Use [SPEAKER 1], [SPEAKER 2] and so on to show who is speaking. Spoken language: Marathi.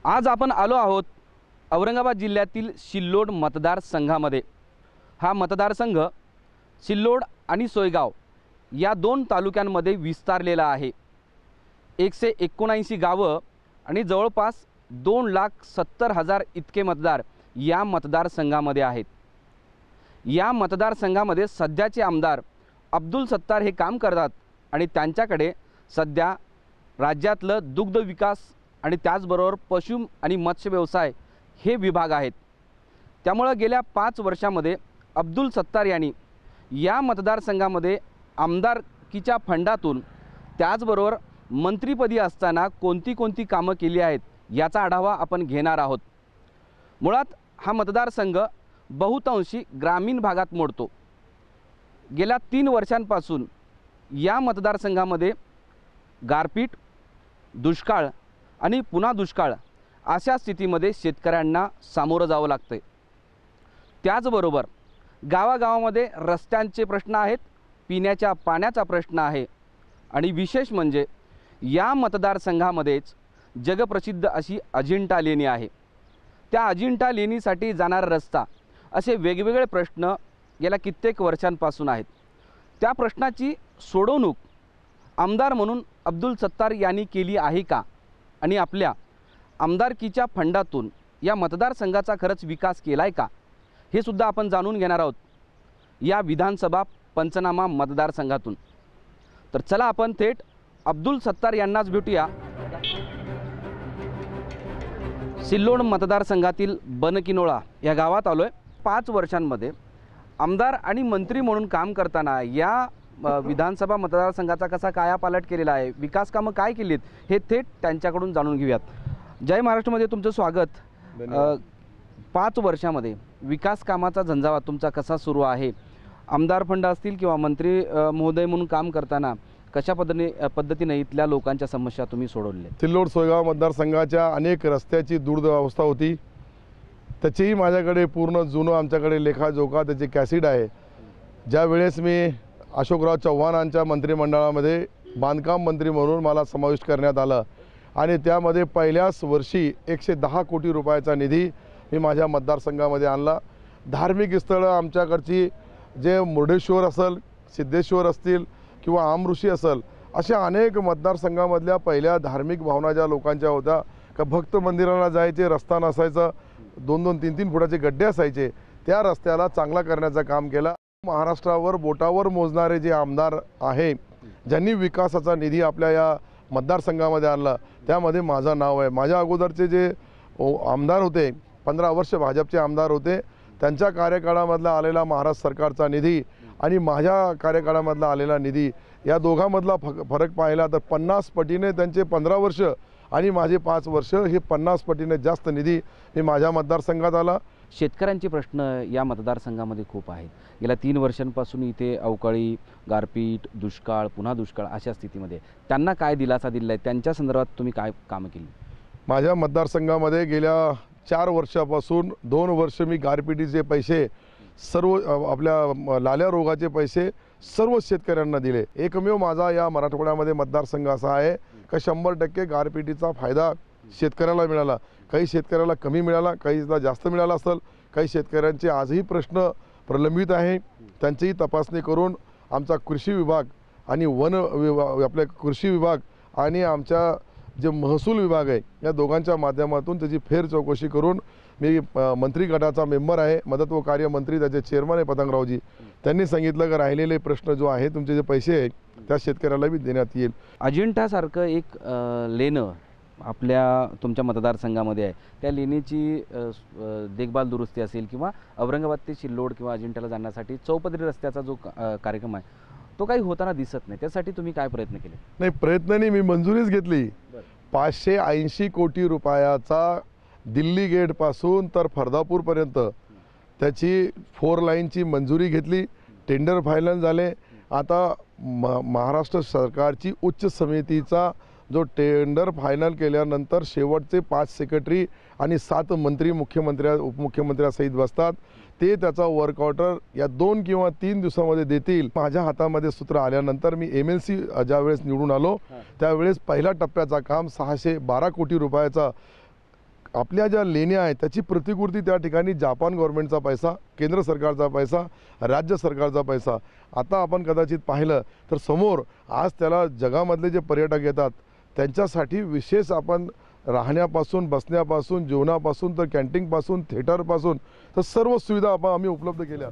[SPEAKER 1] आज आपण आलो आहोत औरंगाबाद जिल्ह्यातील सिल्लोड मतदारसंघामध्ये। हा मतदारसंघ सिल्लोड आणि सोयगाव या दोन तालुक्यांमध्ये विस्तारलेला आहे। 179 गावं आणि जवळपास 2,70,000 इतके मतदार या मतदारसंघामध्ये आहेत। या मतदारसंघामध्ये सध्याचे आमदार अब्दुल सत्तार हे काम करतात आणि त्यांच्याकडे सध्या राज्यातलं दुग्ध विकास आणि त्याचबरोबर पशु आणि मत्स्य व्यवसाय हे विभाग आहेत। त्यामुळे गेल्या 5 वर्षांमध्ये अब्दुल सत्तार यांनी या मतदारसंघामध्ये आमदारकीच्या फंडातून त्याचबरोबर मंत्रिपदी असताना कोणती कामं केली आहेत याचा आढावा आपण घेणार आहोत। मुळात हा मतदारसंघ बहुतांशी ग्रामीण भागात मोडतो। गेल्या 3 वर्षांपासून या मतदारसंघामध्ये गारपीट, दुष्काळ आणि पुन्हा दुष्काळ अशा स्थितीमध्ये शेतकऱ्यांना सामोरं जावं लागतंय। त्याचबरोबर गावागावामध्ये रस्त्यांचे प्रश्न आहेत, पिण्याच्या पाण्याचा प्रश्न आहे आणि विशेष म्हणजे या मतदारसंघामध्येच जगप्रसिद्ध अशी अजिंठा लेणी आहे। त्या अजिंठा लेणीसाठी जाणारा रस्ता असे वेगवेगळे प्रश्न गेल्या कित्येक वर्षांपासून आहेत। त्या प्रश्नाची सोडवणूक आमदार म्हणून अब्दुल सत्तार यांनी केली आहे का आणि आपल्या आमदारकीच्या फंडातून या मतदारसंघाचा खरंच विकास केलाय का हे सुद्धा आपण जाणून घेणार आहोत या विधानसभा पंचनामा मतदारसंघातून। तर चला आपण थेट अब्दुल सत्तार यांनाच भेटूया। सिल्लोड मतदारसंघातील बनकिनोळा या गावात आलोय। 5 वर्षांमध्ये आमदार आणि मंत्री म्हणून काम करताना या विधानसभा मतदारसंघाचा कसा कायापालट केलेला आहे, विकास कामं काय केलीत हे थेट त्यांच्याकडून जाणून घेऊयात। जय महाराष्ट्रमध्ये तुमचं स्वागत। 5 वर्षांमध्ये विकास कामाचा झंझावात तुमचा कसा सुरू आहे? आमदार फंड असतील किंवा मंत्री महोदय म्हणून काम करताना कशा पद्धतीने इथल्या लोकांच्या समस्या तुम्ही सोडवल्या?
[SPEAKER 2] सिल्लोड सोयगाव मतदारसंघाच्या अनेक रस्त्याची दुर्दवस्था होती। त्याचीही माझ्याकडे पूर्ण जुनं आमच्याकडे लेखाजोखा त्याची कॅसेट आहे। ज्या वेळेस मी अशोकराव चव्हाणांच्या मंत्रिमंडळामध्ये बांधकाम मंत्री म्हणून मला समाविष्ट करण्यात आलं आणि त्यामध्ये पहिल्याच वर्षी 110 कोटी रुपयाचा निधी मी माझ्या मतदारसंघामध्ये आणला। धार्मिक स्थळं आमच्याकडची जे मुर्डेश्वर असेल, सिद्धेश्वर असतील किंवा आमऋषी असेल, अशा अनेक मतदारसंघामधल्या पहिल्या धार्मिक भावना ज्या लोकांच्या होत्या का भक्त मंदिराला जायचे रस्ता नसायचा, 2-2, 3-3 फुटाचे गड्डे असायचे, त्या रस्त्याला चांगला करण्याचं काम केलं। महाराष्ट्रावर बोटावर मोजणारे जे आमदार आहे ज्यांनी विकासाचा निधी आपल्या या मतदारसंघामध्ये आणला त्यामध्ये माझं नाव आहे। माझ्या अगोदरचे जे आमदार होते, 15 वर्ष भाजपचे आमदार होते, त्यांच्या कार्यकाळामधला आलेला महाराष्ट्र सरकारचा निधी आणि माझ्या कार्यकाळामधला आलेला निधी या दोघांमधला फरक पाहिला तर 50 पटीने त्यांचे 15 वर्ष आणि माझे 5 वर्ष हे 50 पटीने जास्त निधी हे माझ्या मतदारसंघात आला।
[SPEAKER 1] शेतकऱ्यांचे प्रश्न या मतदारसंघामध्ये खूप आहेत। गेल्या 3 वर्षांपासून इथे अवकाळी, गारपीट, दुष्काळ, पुन्हा दुष्काळ अशा स्थितीमध्ये त्यांना काय दिलासा दिला आहे, त्यांच्या संदर्भात तुम्ही काय कामं केली?
[SPEAKER 2] माझ्या मतदारसंघामध्ये गेल्या 4 वर्षापासून 2 वर्ष मी गारपिटीचे पैसे सर्व आपल्या लाल्या रोगाचे पैसे सर्व शेतकऱ्यांना दिले। एकमेव माझा या मराठवाड्यामध्ये मतदारसंघ असा आहे का 100% गारपिटीचा फायदा शेतकऱ्याला मिळाला। काही शेतकऱ्याला कमी मिळाला, काहीला जास्त मिळाला असेल। काही शेतकऱ्यांचे आजही प्रश्न प्रलंबित आहे, त्यांचीही तपासणी करून आमचा कृषी विभाग आणि वन विभाग, आपल्या कृषी विभाग आणि आमच्या जे महसूल विभाग आहे या दोघांच्या माध्यमातून त्याची फेर चौकशी करून मी मंत्री गटाचा मेंबर आहे, मदत व कार्य मंत्री त्याचे चेअरमन आहे पतंगरावजी। त्यांनी सांगितलं की राहिलेले प्रश्न जो आहे तुमचे जे पैसे आहेत त्या शेतकऱ्याला बी देण्यात येईल।
[SPEAKER 1] अजिंठासारखं एक लेणं आपल्या तुमच्या मतदारसंघामध्ये आहे, त्या लेणीची देखभाल दुरुस्ती असेल किंवा औरंगाबाद ते सिल्लोड किंवा अजिंठाला जाण्यासाठी चौपदरी रस्त्याचा जो कार्यक्रम आहे तो काही होताना दिसत नाही, त्यासाठी तुम्ही काय प्रयत्न केले?
[SPEAKER 2] नाही, प्रयत्न नाही, मी मंजुरीच घेतली। 580 कोटी रुपयाचा दिल्ली गेटपासून तर फरदापूरपर्यंत त्याची 4 लाईनची मंजुरी घेतली, टेंडर फायनल झाले। आता महाराष्ट्र सरकारची उच्च समितीचा जो टेंडर फायनल केल्यानंतर शेवटचे 5 सेक्रेटरी आणि 7 मंत्री उपमुख्यमंत्र्यासहित बसतात, ते त्याचा वर्क ऑर्डर या 2 किंवा 3 दिवसामध्ये देतील। माझ्या हातामध्ये सूत्र आल्यानंतर मी MLC ज्यावेळेस निवडून आलो त्यावेळेस पहिल्या टप्प्याचा काम 612 कोटी रुपयाचा आपल्या ज्या लेण्या आहेत त्याची प्रतिकृती त्या ठिकाणी जपान गव्हर्नमेंटचा पैसा, केंद्र सरकारचा पैसा, राज्य सरकारचा पैसा. आता आपण कदाचित पाहिलं तर समोर आज त्याला जगामधले जे पर्यटक येतात त्यांच्यासाठी विशेष आपण राहण्यापासून, बसण्यापासून, जेवणापासून तर कॅन्टीनपासून, थिएटरपासून तर सर्व सुविधा आम्ही उपलब्ध केल्या.